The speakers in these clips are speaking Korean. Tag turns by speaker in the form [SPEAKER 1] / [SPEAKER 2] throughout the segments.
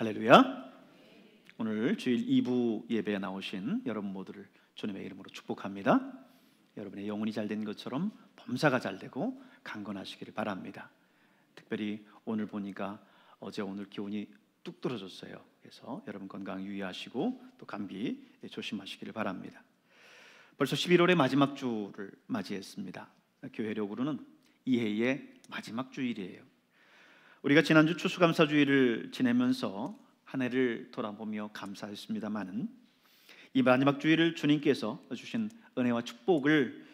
[SPEAKER 1] 할렐루야. 오늘 주일 2부 예배에 나오신 여러분 모두를 주님의 이름으로 축복합니다. 여러분의 영혼이 잘된 것처럼 범사가 잘되고 강건하시기를 바랍니다. 특별히 오늘 보니까 어제 오늘 기온이 뚝 떨어졌어요. 그래서 여러분 건강 유의하시고 또 감기 조심하시기를 바랍니다. 벌써 11월의 마지막 주를 맞이했습니다. 교회력으로는 이해의 마지막 주일이에요. 우리가 지난주 추수감사주일을 지내면서 한 해를 돌아보며 감사했습니다마는 이 마지막 주일을 주님께서 주신 은혜와 축복을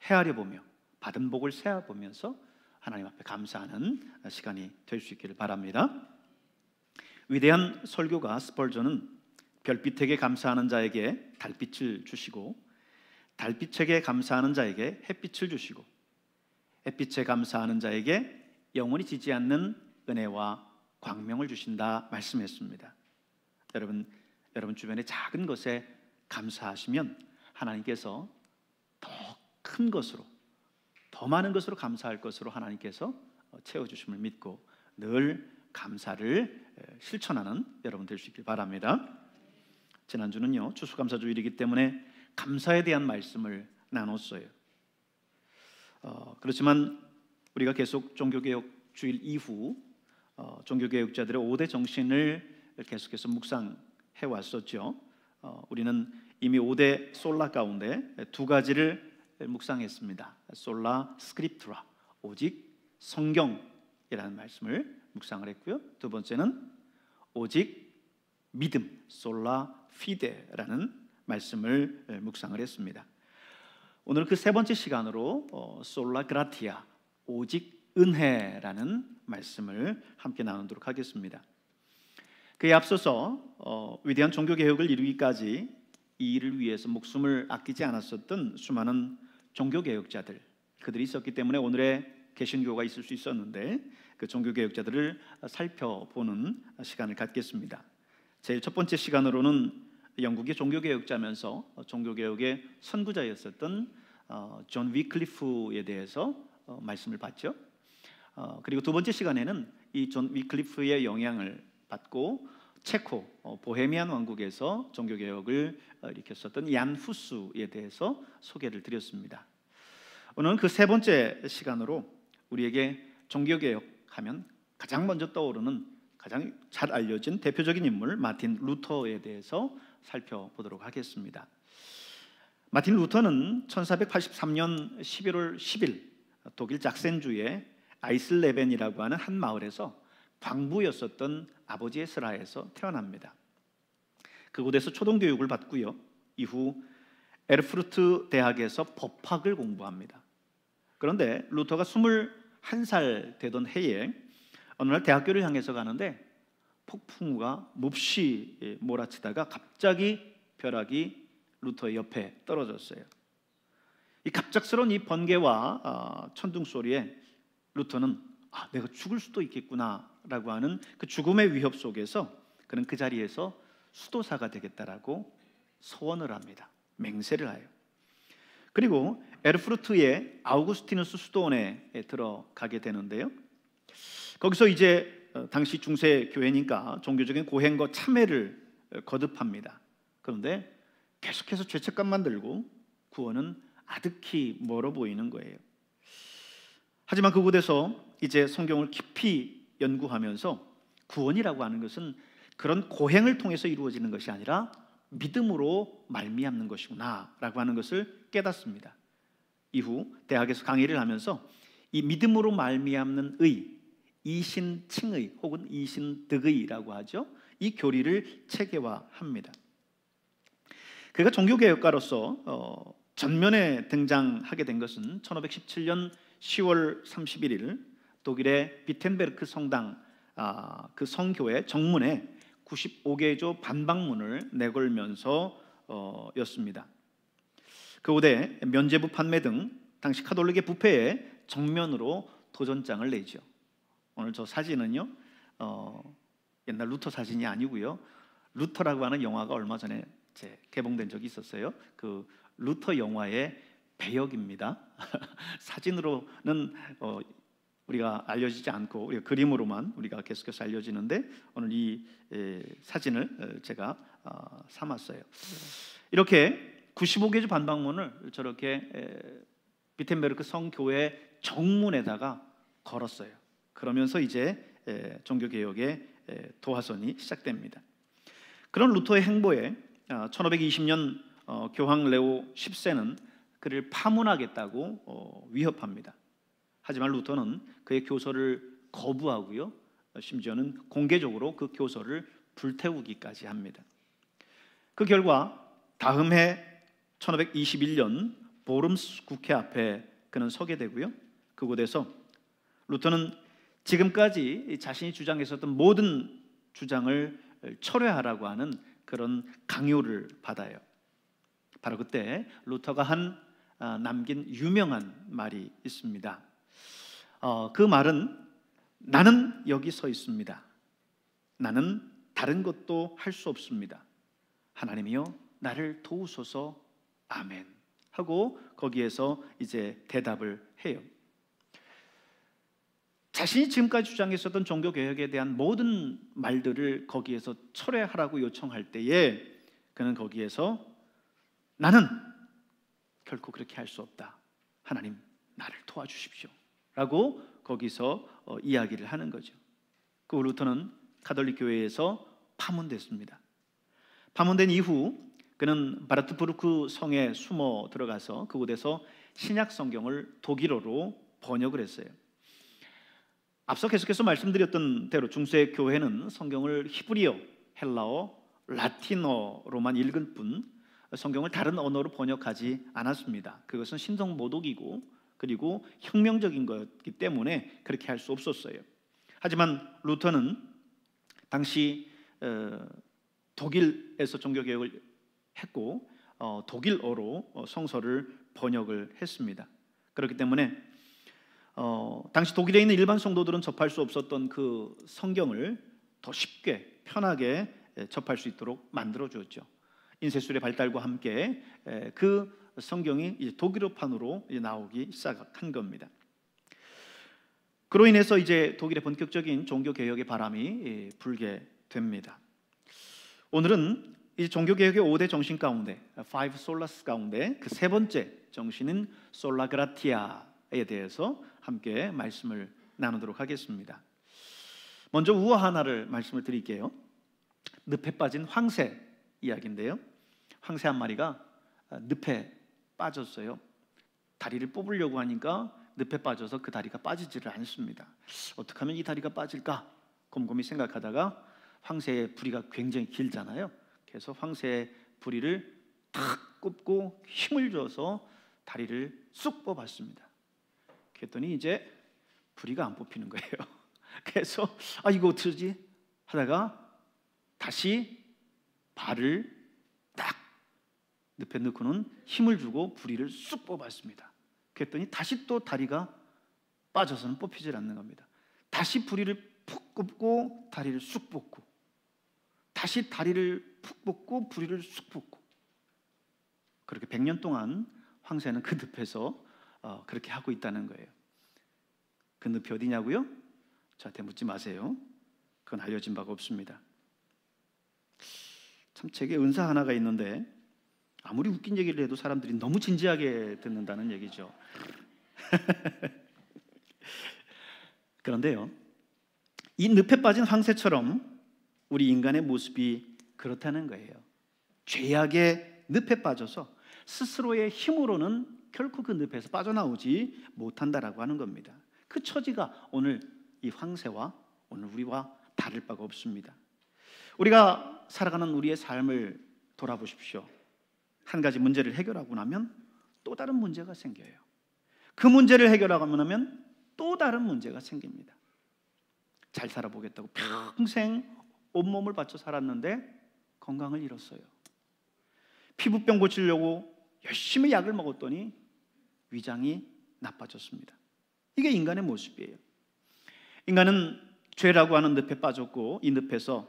[SPEAKER 1] 헤아려 보며 받은 복을 세어 보면서 하나님 앞에 감사하는 시간이 될 수 있기를 바랍니다. 위대한 설교가 스펄전은 별빛에게 감사하는 자에게 달빛을 주시고 달빛에게 감사하는 자에게 햇빛을 주시고 햇빛에 감사하는 자에게 영원히 지지 않는 은혜와 광명을 주신다 말씀했습니다. 여러분 주변의 작은 것에 감사하시면 하나님께서 더 큰 것으로, 더 많은 것으로 감사할 것으로 하나님께서 채워주심을 믿고 늘 감사를 실천하는 여러분 될 수 있길 바랍니다. 지난주는요 추수감사주일이기 때문에 감사에 대한 말씀을 나눴어요. 그렇지만 우리가 계속 종교개혁 주일 이후 종교개혁자들의 5대 정신을 계속해서 묵상해 왔었죠. 우리는 이미 5대 솔라 가운데 두 가지를 묵상했습니다. 솔라 스크립투라, 오직 성경이라는 말씀을 묵상을 했고요. 두 번째는 오직 믿음, 솔라 피데라는 말씀을 묵상을 했습니다. 오늘 그 세 번째 시간으로 솔라 그라티아, 오직 은혜라는 말씀을 함께 나누도록 하겠습니다. 그에 앞서서 위대한 종교개혁을 이루기까지 이 일을 위해서 목숨을 아끼지 않았었던 수많은 종교개혁자들, 그들이 있었기 때문에 오늘의 개신교가 있을 수 있었는데 그 종교개혁자들을 살펴보는 시간을 갖겠습니다. 제일 첫 번째 시간으로는 영국의 종교개혁자면서 종교개혁의 선구자였었던 존 위클리프에 대해서 말씀을 봤죠. 그리고 두 번째 시간에는 이 존 위클리프의 영향을 받고 체코 보헤미안 왕국에서 종교개혁을 일으켰었던 얀 후스에 대해서 소개를 드렸습니다. 오늘은 그 세 번째 시간으로 우리에게 종교개혁하면 가장 먼저 떠오르는 가장 잘 알려진 대표적인 인물 마틴 루터에 대해서 살펴보도록 하겠습니다. 마틴 루터는 1483년 11월 10일 독일 작센주의 아이슬레벤이라고 하는 한 마을에서 광부였었던 아버지의 슬하에서 태어납니다. 그곳에서 초등교육을 받고요. 이후 에르푸르트 대학에서 법학을 공부합니다. 그런데 루터가 21살 되던 해에 어느 날 대학교를 향해서 가는데 폭풍우가 몹시 몰아치다가 갑자기 벼락이 루터의 옆에 떨어졌어요. 이 갑작스러운 이 번개와 천둥 소리에 루터는 내가 죽을 수도 있겠구나라고 하는 그 죽음의 위협 속에서 그는 그 자리에서 수도사가 되겠다라고 서원을 합니다. 맹세를 해요. 그리고 에르푸르트의 아우구스티누스 수도원에 들어가게 되는데요. 거기서 이제 당시 중세 교회니까 종교적인 고행과 참회를 거듭합니다. 그런데 계속해서 죄책감만 들고 구원은 아득히 멀어 보이는 거예요. 하지만 그곳에서 이제 성경을 깊이 연구하면서 구원이라고 하는 것은 그런 고행을 통해서 이루어지는 것이 아니라 믿음으로 말미암는 것이구나 라고 하는 것을 깨닫습니다. 이후 대학에서 강의를 하면서 이 믿음으로 말미암는 의, 이신칭의 혹은 이신득의라고 하죠. 이 교리를 체계화합니다. 그가 종교개혁가로서 전면에 등장하게 된 것은 1517년 10월 31일 독일의 비텐베르크 성당 그 성교회 정문에 95개조 반박문을 내걸면서 였습니다. 그곳에 면죄부 판매 등 당시 카톨릭의 부패에 정면으로 도전장을 내죠. 오늘 저 사진은요 옛날 루터 사진이 아니고요, 루터라고 하는 영화가 얼마 전에 개봉된 적이 있었어요. 그 루터 영화의 배역입니다. 사진으로는 우리가 알려지지 않고 우리가 그림으로만 우리가 계속해서 알려지는데 오늘 이 사진을 제가 삼았어요. 이렇게 95개주 반박문을 저렇게 비텐베르크 성교회 정문에다가 걸었어요. 그러면서 이제 종교개혁의 도화선이 시작됩니다. 그런 루터의 행보에 1520년 교황 레오 10세는 그를 파문하겠다고 위협합니다. 하지만 루터는 그의 교서를 거부하고요, 심지어는 공개적으로 그 교서를 불태우기까지 합니다. 그 결과 다음 해 1521년 보름스 국회 앞에 그는 서게 되고요, 그곳에서 루터는 지금까지 자신이 주장했었던 모든 주장을 철회하라고 하는 그런 강요를 받아요. 바로 그때 루터가 남긴 유명한 말이 있습니다. 그 말은 나는 여기 서 있습니다. 나는 다른 것도 할 수 없습니다. 하나님이여 나를 도우소서. 아멘 하고 거기에서 이제 대답을 해요. 자신이 지금까지 주장했었던 종교개혁에 대한 모든 말들을 거기에서 철회하라고 요청할 때에 그는 거기에서 나는 결코 그렇게 할 수 없다. 하나님 나를 도와주십시오 라고 거기서 이야기를 하는 거죠. 그 루터는 가톨릭 교회에서 파문됐습니다. 파문된 이후 그는 바르트부르크 성에 숨어 들어가서 그곳에서 신약 성경을 독일어로 번역을 했어요. 앞서 계속해서 말씀드렸던 대로 중세 교회는 성경을 히브리어, 헬라어, 라틴어로만 읽을 뿐 성경을 다른 언어로 번역하지 않았습니다. 그것은 신성모독이고 그리고 혁명적인 것이기 때문에 그렇게 할 수 없었어요. 하지만 루터는 당시 독일에서 종교개혁을 했고 독일어로 성서를 번역을 했습니다. 그렇기 때문에 당시 독일에 있는 일반 성도들은 접할 수 없었던 그 성경을 더 쉽게 편하게 접할 수 있도록 만들어 주었죠. 인쇄술의 발달과 함께 그 성경이 이제 독일어판으로 이제 나오기 시작한 겁니다. 그로 인해서 이제 독일의 본격적인 종교 개혁의 바람이 불게 됩니다. 오늘은 이 종교 개혁의 5대 정신 가운데, Five Solas 가운데 그 세 번째 정신인 솔라 그라티아에 대해서 함께 말씀을 나누도록 하겠습니다. 먼저 우화 하나를 말씀을 드릴게요. 늪에 빠진 황새 이야기인데요. 황새 한 마리가 늪에 빠졌어요. 다리를 뽑으려고 하니까 늪에 빠져서 그 다리가 빠지지를 않습니다. 어떻게 하면 이 다리가 빠질까 곰곰이 생각하다가 황새의 부리가 굉장히 길잖아요. 그래서 황새의 부리를 탁 꼽고 힘을 줘서 다리를 쑥 뽑았습니다. 그랬더니 이제 부리가 안 뽑히는 거예요. 그래서 이거 어쩌지 하다가 다시 발을 딱 늪에 넣고는 힘을 주고 부리를 쑥 뽑았습니다. 그랬더니 다시 또 다리가 빠져서는 뽑히질 않는 겁니다. 다시 부리를 푹 꼽고 다리를 쑥 뽑고 다시 다리를 푹 뽑고 부리를 쑥 뽑고 그렇게 100년 동안 황새는 그 늪에서 그렇게 하고 있다는 거예요. 그 늪이 어디냐고요? 저한테 묻지 마세요. 그건 알려진 바가 없습니다. 참 제게 은사 하나가 있는데 아무리 웃긴 얘기를 해도 사람들이 너무 진지하게 듣는다는 얘기죠. 그런데요, 이 늪에 빠진 황새처럼 우리 인간의 모습이 그렇다는 거예요. 죄악의 늪에 빠져서 스스로의 힘으로는 결코 그 늪에서 빠져나오지 못한다라고 하는 겁니다. 그 처지가 오늘 이 황새와 오늘 우리와 다를 바가 없습니다. 우리가 살아가는 우리의 삶을 돌아보십시오. 한 가지 문제를 해결하고 나면 또 다른 문제가 생겨요. 그 문제를 해결하고 나면 또 다른 문제가 생깁니다. 잘 살아보겠다고 평생 온몸을 바쳐 살았는데 건강을 잃었어요. 피부병 고치려고 열심히 약을 먹었더니 위장이 나빠졌습니다. 이게 인간의 모습이에요. 인간은 죄라고 하는 늪에 빠졌고 이 늪에서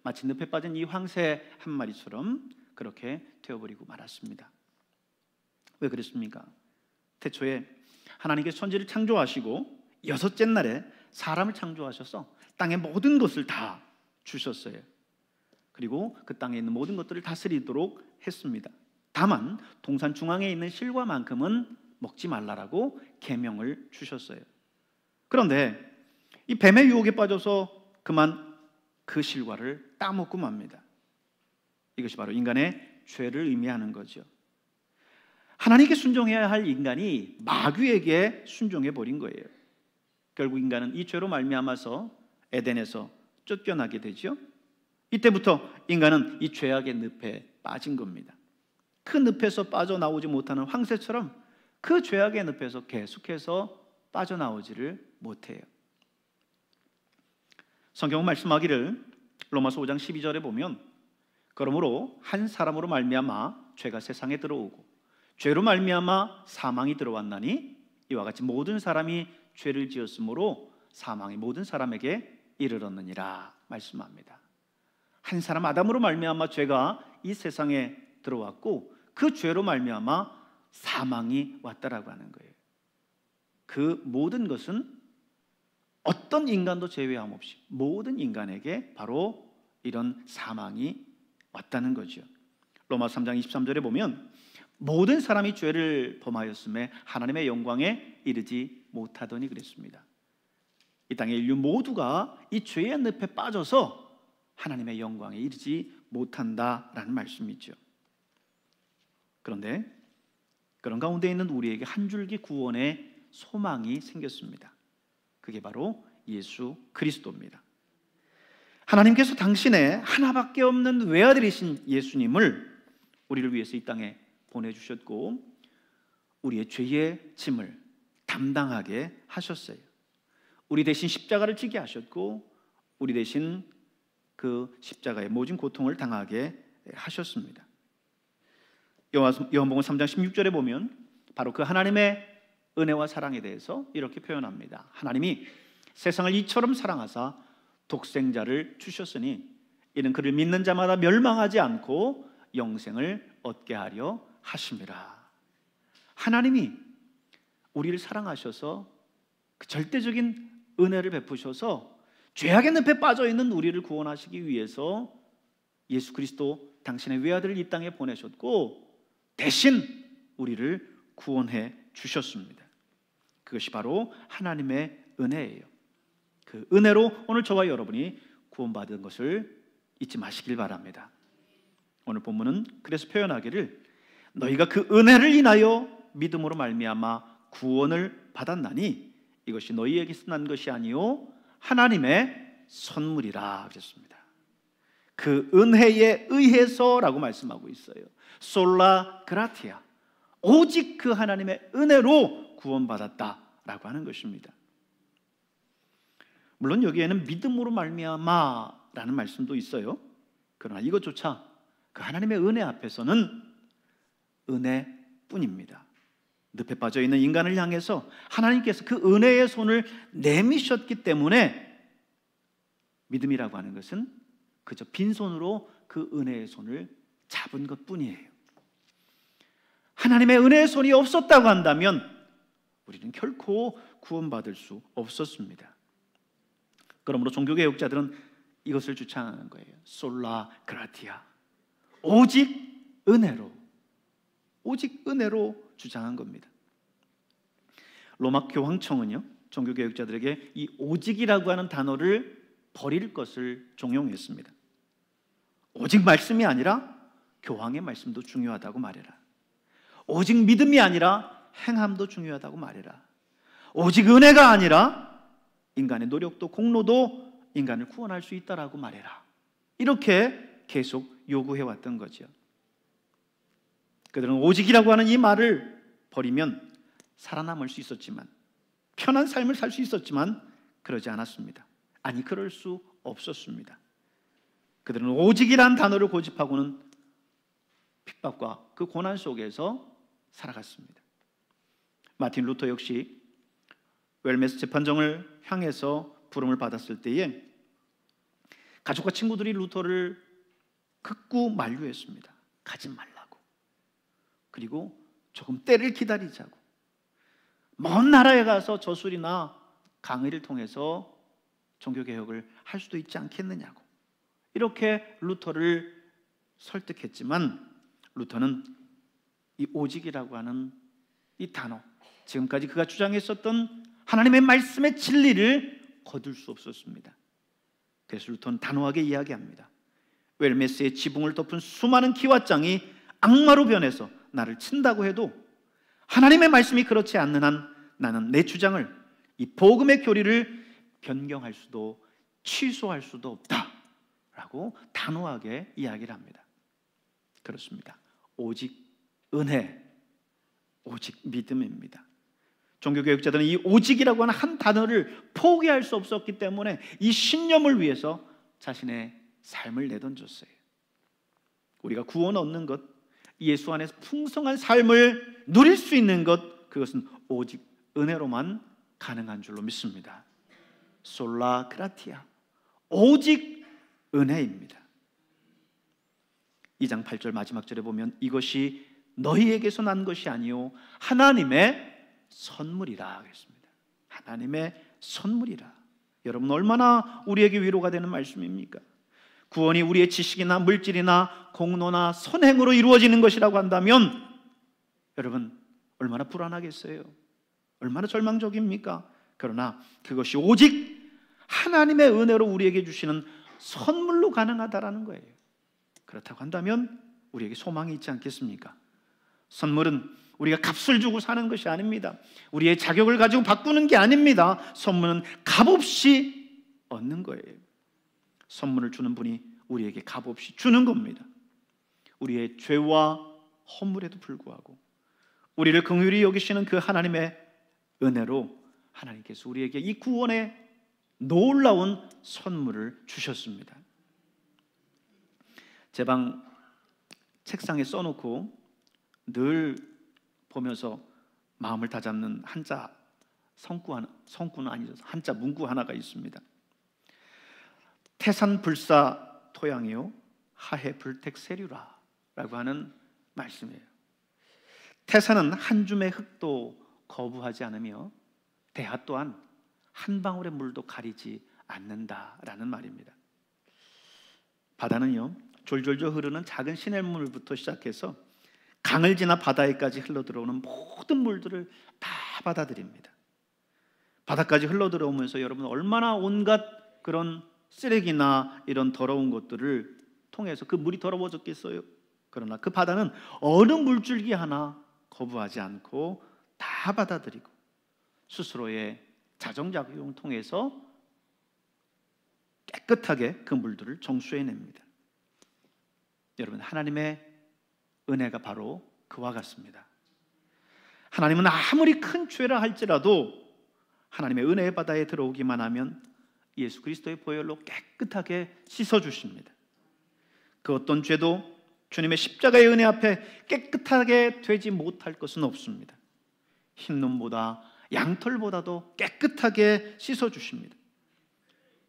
[SPEAKER 1] 마치 늪에 빠진 이 황새 한 마리처럼 그렇게 되어버리고 말았습니다. 왜 그랬습니까? 태초에 하나님께서 천지를 창조하시고 6째 날에 사람을 창조하셔서 땅의 모든 것을 다 주셨어요. 그리고 그 땅에 있는 모든 것들을 다스리도록 했습니다. 다만 동산 중앙에 있는 실과만큼은 먹지 말라라고 계명을 주셨어요. 그런데 이 뱀의 유혹에 빠져서 그만 그 실과를 따먹고 맙니다. 이것이 바로 인간의 죄를 의미하는 거죠. 하나님께 순종해야 할 인간이 마귀에게 순종해 버린 거예요. 결국 인간은 이 죄로 말미암아서 에덴에서 쫓겨나게 되죠. 이때부터 인간은 이 죄악의 늪에 빠진 겁니다. 그 늪에서 빠져나오지 못하는 황새처럼 그 죄악의 늪에서 계속해서 빠져나오지를 못해요. 성경은 말씀하기를 로마서 5장 12절에 보면 그러므로 한 사람으로 말미암아 죄가 세상에 들어오고 죄로 말미암아 사망이 들어왔나니 이와 같이 모든 사람이 죄를 지었으므로 사망이 모든 사람에게 이르렀느니라 말씀합니다. 한 사람 아담으로 말미암아 죄가 이 세상에 들어왔고 그 죄로 말미암아 사망이 왔다라고 하는 거예요. 그 모든 것은 어떤 인간도 제외함 없이 모든 인간에게 바로 이런 사망이 왔다는 거죠. 로마서 3장 23절에 보면 모든 사람이 죄를 범하였음에 하나님의 영광에 이르지 못하더니 그랬습니다. 이 땅의 인류 모두가 이 죄의 늪에 빠져서 하나님의 영광에 이르지 못한다라는 말씀이죠. 그런데 그런 가운데 있는 우리에게 한 줄기 구원의 소망이 생겼습니다. 그게 바로 예수 그리스도입니다. 하나님께서 당신의 하나밖에 없는 외아들이신 예수님을 우리를 위해서 이 땅에 보내주셨고 우리의 죄의 짐을 담당하게 하셨어요. 우리 대신 십자가를 지게 하셨고 우리 대신 그 십자가의 모진 고통을 당하게 하셨습니다. 요한복음 3장 16절에 보면 바로 그 하나님의 은혜와 사랑에 대해서 이렇게 표현합니다. 하나님이 세상을 이처럼 사랑하사 독생자를 주셨으니 이는 그를 믿는 자마다 멸망하지 않고 영생을 얻게 하려 하심이라. 하나님이 우리를 사랑하셔서 그 절대적인 은혜를 베푸셔서 죄악의 늪에 빠져있는 우리를 구원하시기 위해서 예수 그리스도 당신의 외아들을 이 땅에 보내셨고 대신 우리를 구원해 주셨습니다. 그것이 바로 하나님의 은혜예요. 그 은혜로 오늘 저와 여러분이 구원받은 것을 잊지 마시길 바랍니다. 오늘 본문은 그래서 표현하기를 너희가 그 은혜를 인하여 믿음으로 말미암아 구원을 받았나니 이것이 너희에게서 난 것이 아니요 하나님의 선물이라 그랬습니다. 그 은혜에 의해서라고 말씀하고 있어요. 솔라 그라티아, 오직 그 하나님의 은혜로 구원받았다라고 하는 것입니다. 물론 여기에는 믿음으로 말미암아라는 말씀도 있어요. 그러나 이것조차 그 하나님의 은혜 앞에서는 은혜뿐입니다. 늪에 빠져 있는 인간을 향해서 하나님께서 그 은혜의 손을 내미셨기 때문에 믿음이라고 하는 것은 그저 빈손으로 그 은혜의 손을 잡은 것뿐이에요. 하나님의 은혜의 손이 없었다고 한다면 우리는 결코 구원받을 수 없었습니다. 그러므로 종교개혁자들은 이것을 주창하는 거예요. 솔라 그라티아, 오직 은혜로, 오직 은혜로 주장한 겁니다. 로마 교황청은요, 종교개혁자들에게 이 오직이라고 하는 단어를 버릴 것을 종용했습니다. 오직 말씀이 아니라 교황의 말씀도 중요하다고 말해라. 오직 믿음이 아니라 행함도 중요하다고 말해라. 오직 은혜가 아니라 인간의 노력도 공로도 인간을 구원할 수 있다라고 말해라. 이렇게 계속 요구해왔던 거죠. 그들은 오직이라고 하는 이 말을 버리면 살아남을 수 있었지만, 편한 삶을 살 수 있었지만 그러지 않았습니다. 아니, 그럴 수 없었습니다. 그들은 오직이란 단어를 고집하고는 핍박과 그 고난 속에서 살아갔습니다. 마틴 루터 역시 웰메스 재판정을 향해서 부름을 받았을 때에 가족과 친구들이 루터를 극구 만류했습니다. 가지 말라고. 그리고 조금 때를 기다리자고. 먼 나라에 가서 저술이나 강의를 통해서 종교개혁을 할 수도 있지 않겠느냐고 이렇게 루터를 설득했지만, 루터는 이 오직이라고 하는 이 단어, 지금까지 그가 주장했었던 하나님의 말씀의 진리를 거둘 수 없었습니다. 그래서 루터는 단호하게 이야기합니다. 웰메스의 지붕을 덮은 수많은 기와장이 악마로 변해서 나를 친다고 해도 하나님의 말씀이 그렇지 않는 한 나는 내 주장을, 이 복음의 교리를 변경할 수도 취소할 수도 없다 라고 단호하게 이야기를 합니다. 그렇습니다. 오직 은혜, 오직 믿음입니다. 종교개혁자들은 이 오직이라고 하는 한 단어를 포기할 수 없었기 때문에 이 신념을 위해서 자신의 삶을 내던졌어요. 우리가 구원 얻는 것, 예수 안에서 풍성한 삶을 누릴 수 있는 것, 그것은 오직 은혜로만 가능한 줄로 믿습니다. 솔라 그라티아, 오직 은혜입니다. 2장 8절 마지막 절에 보면 이것이 너희에게서 난 것이 아니요 하나님의 선물이라 그랬습니다. 하나님의 선물이라. 여러분, 얼마나 우리에게 위로가 되는 말씀입니까? 구원이 우리의 지식이나 물질이나 공로나 선행으로 이루어지는 것이라고 한다면 여러분 얼마나 불안하겠어요? 얼마나 절망적입니까? 그러나 그것이 오직 하나님의 은혜로 우리에게 주시는 선물로 가능하다라는 거예요. 그렇다고 한다면 우리에게 소망이 있지 않겠습니까? 선물은 우리가 값을 주고 사는 것이 아닙니다. 우리의 자격을 가지고 바꾸는 게 아닙니다. 선물은 값없이 얻는 거예요. 선물을 주는 분이 우리에게 값없이 주는 겁니다. 우리의 죄와 허물에도 불구하고 우리를 긍휼히 여기시는 그 하나님의 은혜로 하나님께서 우리에게 이 구원의 놀라운 선물을 주셨습니다. 제 방 책상에 써놓고 늘 보면서 마음을 다잡는 한자 성구는 아니죠. 한자 문구 하나가 있습니다. 태산불사 토양이요 하해불택세류라 라고 하는 말씀이에요. 태산은 한 줌의 흙도 거부하지 않으며 대하 또한 한 방울의 물도 가리지 않는다라는 말입니다. 바다는요 졸졸졸 흐르는 작은 시냇물부터 시작해서 강을 지나 바다에까지 흘러들어오는 모든 물들을 다 받아들입니다. 바다까지 흘러들어오면서 여러분 얼마나 온갖 그런 쓰레기나 이런 더러운 것들을 통해서 그 물이 더러워졌겠어요? 그러나 그 바다는 어느 물줄기 하나 거부하지 않고 다 받아들이고 스스로의 자정작용을 통해서 깨끗하게 그 물들을 정수해냅니다. 여러분, 하나님의 은혜가 바로 그와 같습니다. 하나님은 아무리 큰 죄라 할지라도 하나님의 은혜의 바다에 들어오기만 하면 예수 그리스도의 보혈로 깨끗하게 씻어주십니다. 그 어떤 죄도 주님의 십자가의 은혜 앞에 깨끗하게 되지 못할 것은 없습니다. 흰눈보다 양털보다도 깨끗하게 씻어주십니다.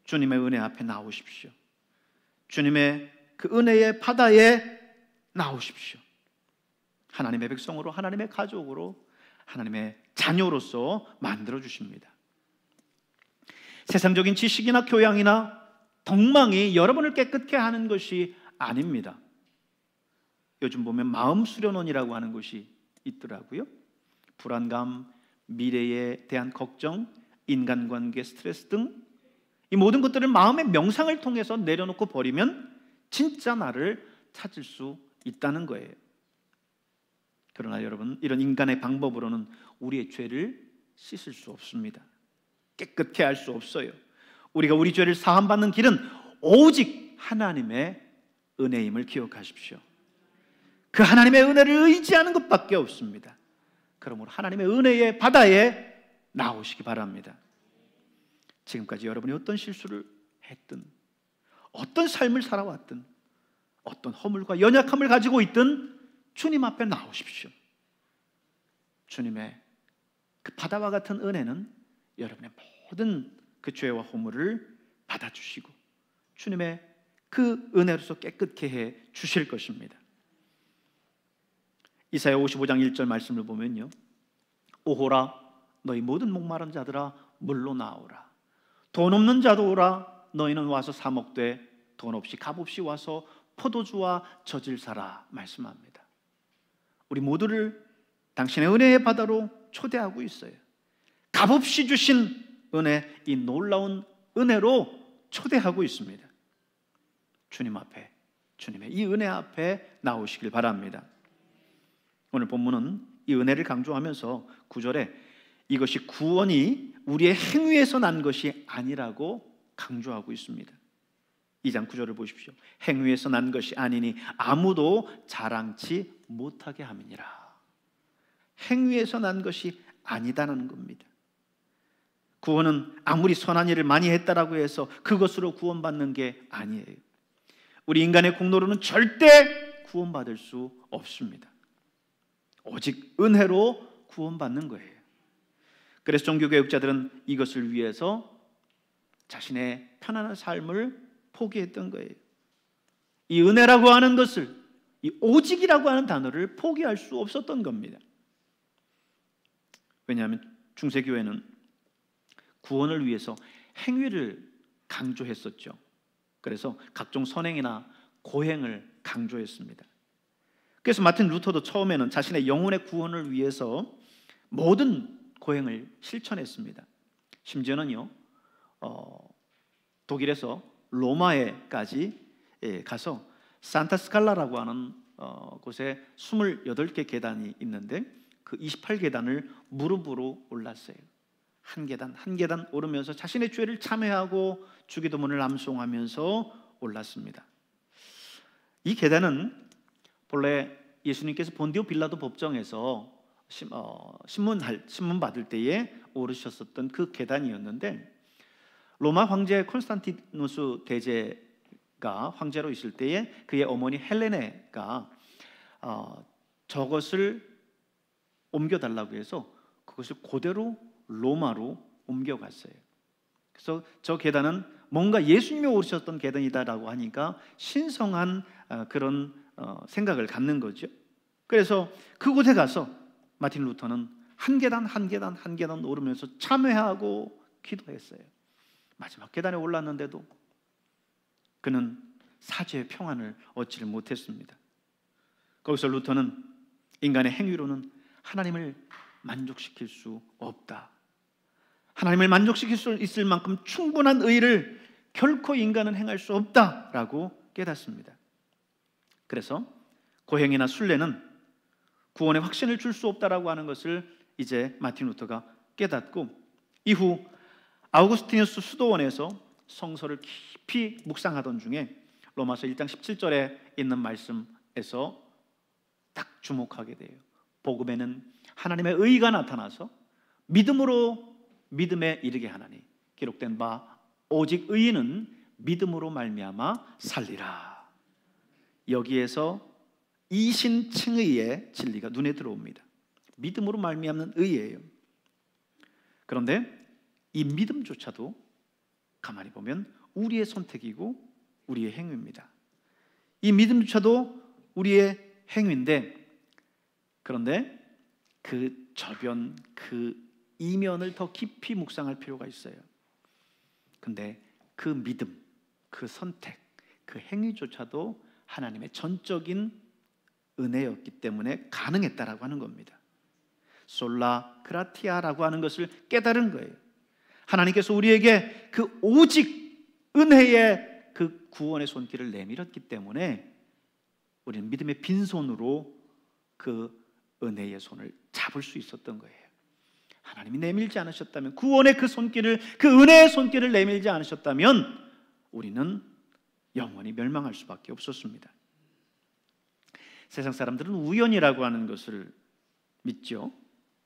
[SPEAKER 1] 주님의 은혜 앞에 나오십시오. 주님의 그 은혜의 바다에 나오십시오. 하나님의 백성으로, 하나님의 가족으로, 하나님의 자녀로서 만들어주십니다. 세상적인 지식이나 교양이나 덕망이 여러분을 깨끗게 하는 것이 아닙니다. 요즘 보면 마음 수련원이라고 하는 것이 있더라고요. 불안감, 미래에 대한 걱정, 인간관계 스트레스 등 이 모든 것들을 마음의 명상을 통해서 내려놓고 버리면 진짜 나를 찾을 수 있다는 거예요. 그러나 여러분, 이런 인간의 방법으로는 우리의 죄를 씻을 수 없습니다. 깨끗게 할 수 없어요. 우리가 우리 죄를 사함받는 길은 오직 하나님의 은혜임을 기억하십시오. 그 하나님의 은혜를 의지하는 것밖에 없습니다. 그러므로 하나님의 은혜의 바다에 나오시기 바랍니다. 지금까지 여러분이 어떤 실수를 했든, 어떤 삶을 살아왔든, 어떤 허물과 연약함을 가지고 있든 주님 앞에 나오십시오. 주님의 그 바다와 같은 은혜는 여러분의 모든 그 죄와 허물을 받아주시고 주님의 그 은혜로서 깨끗게 해 주실 것입니다. 이사야 55장 1절 말씀을 보면요, 오호라 너희 모든 목마른 자들아 물로 나오라. 돈 없는 자도 오라. 너희는 와서 사 먹되 돈 없이 값 없이 와서 포도주와 젖을 사라 말씀합니다. 우리 모두를 당신의 은혜의 바다로 초대하고 있어요. 값없이 주신 은혜, 이 놀라운 은혜로 초대하고 있습니다. 주님 앞에, 주님의 이 은혜 앞에 나오시길 바랍니다. 오늘 본문은 이 은혜를 강조하면서 9절에 이것이 구원이 우리의 행위에서 난 것이 아니라고 강조하고 있습니다. 2장 9절을 보십시오. 행위에서 난 것이 아니니 아무도 자랑치 못하게 함이니라. 행위에서 난 것이 아니다는 겁니다. 구원은 아무리 선한 일을 많이 했다라고 해서 그것으로 구원받는 게 아니에요. 우리 인간의 공로로는 절대 구원받을 수 없습니다. 오직 은혜로 구원받는 거예요. 그래서 종교개혁자들은 이것을 위해서 자신의 편안한 삶을 포기했던 거예요. 이 은혜라고 하는 것을, 이 오직이라고 하는 단어를 포기할 수 없었던 겁니다. 왜냐하면 중세교회는 구원을 위해서 행위를 강조했었죠. 그래서 각종 선행이나 고행을 강조했습니다. 그래서 마틴 루터도 처음에는 자신의 영혼의 구원을 위해서 모든 고행을 실천했습니다. 심지어는요, 독일에서 로마에까지 가서 산타스칼라라고 하는 곳에 28개 계단이 있는데 그 28계단을 무릎으로 올랐어요. 한 계단 한 계단 오르면서 자신의 죄를 참회하고 주기도문을 암송하면서 올랐습니다. 이 계단은 본래 예수님께서 본디오 빌라도 법정에서 신문 받을 때에 오르셨었던 그 계단이었는데, 로마 황제 콘스탄티누스 대제가 황제로 있을 때에 그의 어머니 헬레네가 저것을 옮겨달라고 해서 그것을 그대로 로마로 옮겨갔어요. 그래서 저 계단은 뭔가 예수님이 오르셨던 계단이다라고 하니까 신성한 그런 생각을 갖는 거죠. 그래서 그곳에 가서 마틴 루터는 한 계단 한 계단 한 계단 오르면서 참회하고 기도했어요. 마지막 계단에 올랐는데도 그는 사죄의 평안을 얻지를 못했습니다. 거기서 루터는 인간의 행위로는 하나님을 만족시킬 수 없다. 하나님을 만족시킬 수 있을 만큼 충분한 의를 결코 인간은 행할 수 없다라고 깨닫습니다. 그래서 고행이나 순례는 구원의 확신을 줄 수 없다라고 하는 것을 이제 마틴 루터가 깨닫고, 이후 아우구스티누스 수도원에서 성서를 깊이 묵상하던 중에 로마서 1장 17절에 있는 말씀에서 딱 주목하게 돼요. 복음에는 하나님의 의가 나타나서 믿음으로 믿음에 이르게 하나니 기록된 바 오직 의인은 믿음으로 말미암아 살리라. 여기에서 이신칭의의 진리가 눈에 들어옵니다. 믿음으로 말미암는 의예요. 그런데 이 믿음조차도 가만히 보면 우리의 선택이고 우리의 행위입니다. 이 믿음조차도 우리의 행위인데, 그런데 그 저변, 그 이면을 더 깊이 묵상할 필요가 있어요. 근데 그 믿음, 그 선택, 그 행위조차도 하나님의 전적인 은혜였기 때문에 가능했다라고 하는 겁니다. 솔라 그라티아라고 하는 것을 깨달은 거예요. 하나님께서 우리에게 그 오직 은혜의 그 구원의 손길을 내밀었기 때문에 우리는 믿음의 빈손으로 그 은혜의 손을 잡을 수 있었던 거예요. 하나님이 내밀지 않으셨다면, 구원의 그 손길을, 그 은혜의 손길을 내밀지 않으셨다면 우리는 영원히 멸망할 수밖에 없었습니다. 세상 사람들은 우연이라고 하는 것을 믿죠.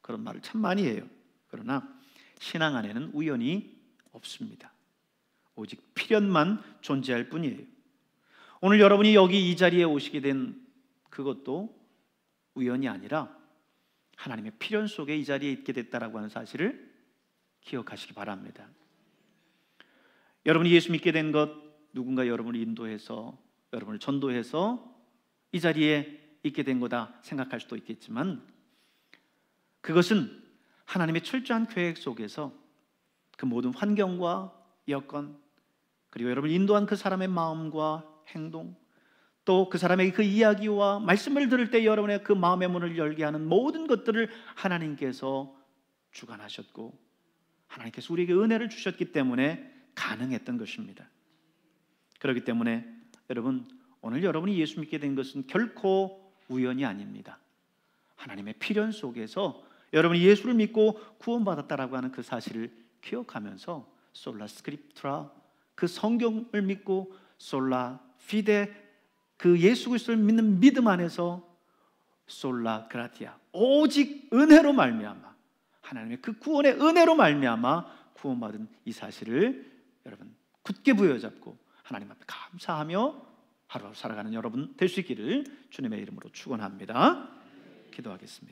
[SPEAKER 1] 그런 말을 참 많이 해요. 그러나 신앙 안에는 우연이 없습니다. 오직 필연만 존재할 뿐이에요. 오늘 여러분이 여기 이 자리에 오시게 된 그것도 우연이 아니라 하나님의 필연 속에 이 자리에 있게 됐다라고 하는 사실을 기억하시기 바랍니다. 여러분이 예수 믿게 된 것, 누군가 여러분을 인도해서, 여러분을 전도해서 이 자리에 있게 된 거다 생각할 수도 있겠지만, 그것은 하나님의 철저한 계획 속에서 그 모든 환경과 여건, 그리고 여러분을 인도한 그 사람의 마음과 행동, 또 그 사람의 그 이야기와 말씀을 들을 때 여러분의 그 마음의 문을 열게 하는 모든 것들을 하나님께서 주관하셨고 하나님께서 우리에게 은혜를 주셨기 때문에 가능했던 것입니다. 그렇기 때문에 여러분, 오늘 여러분이 예수 믿게 된 것은 결코 우연이 아닙니다. 하나님의 필연 속에서 여러분이 예수를 믿고 구원받았다라고 하는 그 사실을 기억하면서 솔라 스크립투라, 그 성경을 믿고 솔라 피데, 그 예수 그리스도를 믿는 믿음 안에서 솔라 그라티아, 오직 은혜로 말미암아, 하나님의 그 구원의 은혜로 말미암아 구원받은 이 사실을 여러분 굳게 부여잡고 하나님 앞에 감사하며 하루하루 살아가는 여러분 될 수 있기를 주님의 이름으로 축원합니다. 기도하겠습니다.